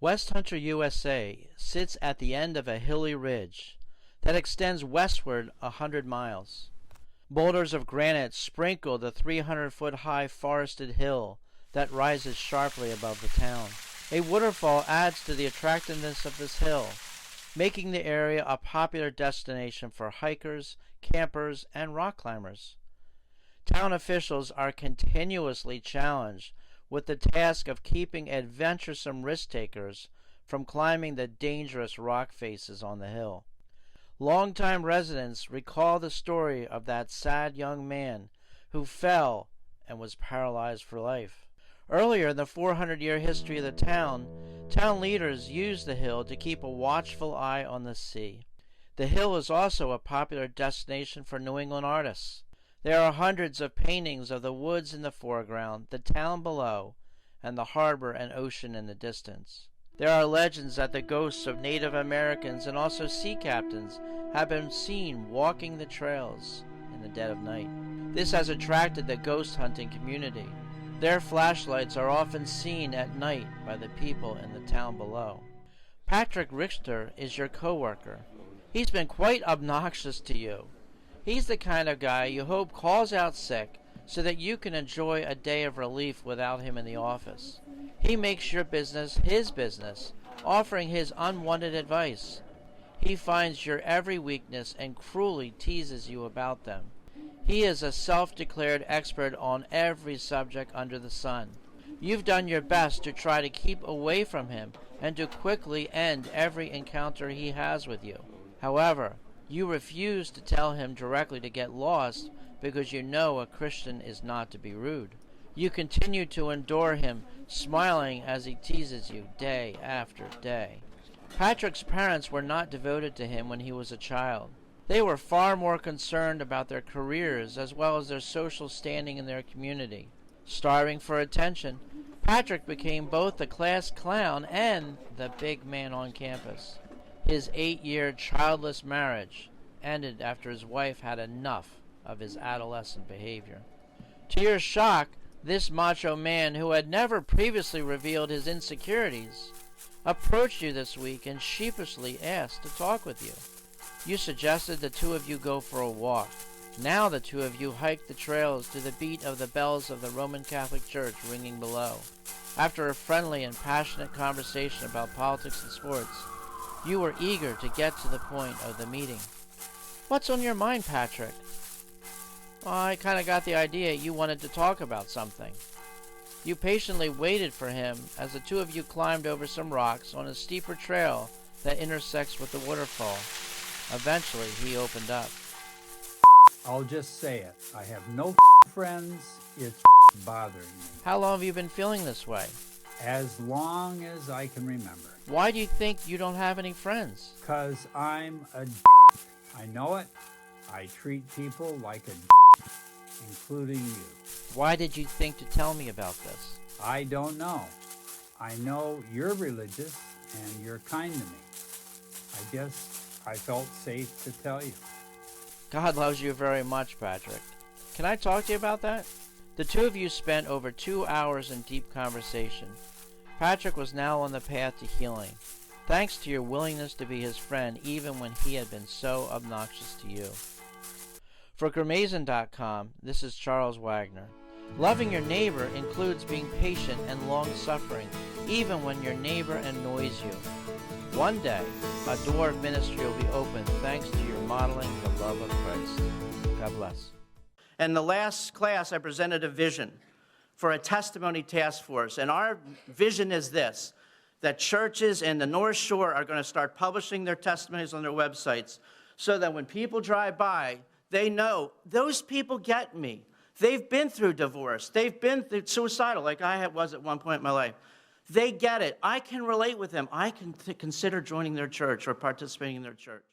West Hunter, USA sits at the end of a hilly ridge that extends westward 100 miles. Boulders of granite sprinkle the 300-foot-high forested hill that rises sharply above the town. A waterfall adds to the attractiveness of this hill, making the area a popular destination for hikers, campers, and rock climbers. Town officials are continuously challenged with the task of keeping adventuresome risk-takers from climbing the dangerous rock faces on the hill. Longtime residents recall the story of that sad young man who fell and was paralyzed for life. Earlier in the 400-year history of the town leaders used the hill to keep a watchful eye on the sea. The hill is also a popular destination for New England artists. There are hundreds of paintings of the woods in the foreground, the town below, and the harbor and ocean in the distance. There are legends that the ghosts of Native Americans and also sea captains have been seen walking the trails in the dead of night. This has attracted the ghost hunting community. Their flashlights are often seen at night by the people in the town below. Patrick Richter is your coworker. He's been quite obnoxious to you. He's the kind of guy you hope calls out sick so that you can enjoy a day of relief without him in the office. He makes your business his business, offering his unwanted advice. He finds your every weakness and cruelly teases you about them. He is a self-declared expert on every subject under the sun. You've done your best to try to keep away from him and to quickly end every encounter he has with you. However, you refuse to tell him directly to get lost because you know a Christian is not to be rude. You continue to endure him, smiling as he teases you day after day. Patrick's parents were not devoted to him when he was a child. They were far more concerned about their careers as well as their social standing in their community. Starving for attention, Patrick became both the class clown and the big man on campus. His 8-year childless marriage ended after his wife had enough of his adolescent behavior. To your shock, this macho man, who had never previously revealed his insecurities, approached you this week and sheepishly asked to talk with you. You suggested the two of you go for a walk. Now the two of you hike the trails to the beat of the bells of the Roman Catholic Church ringing below. After a friendly and passionate conversation about politics and sports, you were eager to get to the point of the meeting. What's on your mind, Patrick? Well, I kind of got the idea you wanted to talk about something. You patiently waited for him as the two of you climbed over some rocks on a steeper trail that intersects with the waterfall. Eventually, he opened up. I'll just say it. I have no friends. It's bothering me. How long have you been feeling this way? As long as I can remember. Why do you think you don't have any friends? 'Cause I'm a I know it. I treat people like a including you. Why did you think to tell me about this? I don't know. I know you're religious and you're kind to me. I guess I felt safe to tell you. God loves you very much, Patrick. Can I talk to you about that? The two of you spent over 2 hours in deep conversation. Patrick was now on the path to healing, thanks to your willingness to be his friend even when he had been so obnoxious to you. For Gramazin.com, this is Charles Wagner. Loving your neighbor includes being patient and long-suffering, even when your neighbor annoys you. One day, a door of ministry will be opened thanks to your modeling the love of Christ. God bless. In the last class, I presented a vision for a testimony task force, and our vision is this, that churches in the North Shore are going to start publishing their testimonies on their websites so that when people drive by, they know, those people get me. They've been through divorce. They've been through suicidal, like I was at one point in my life. They get it. I can relate with them. I can consider joining their church or participating in their church.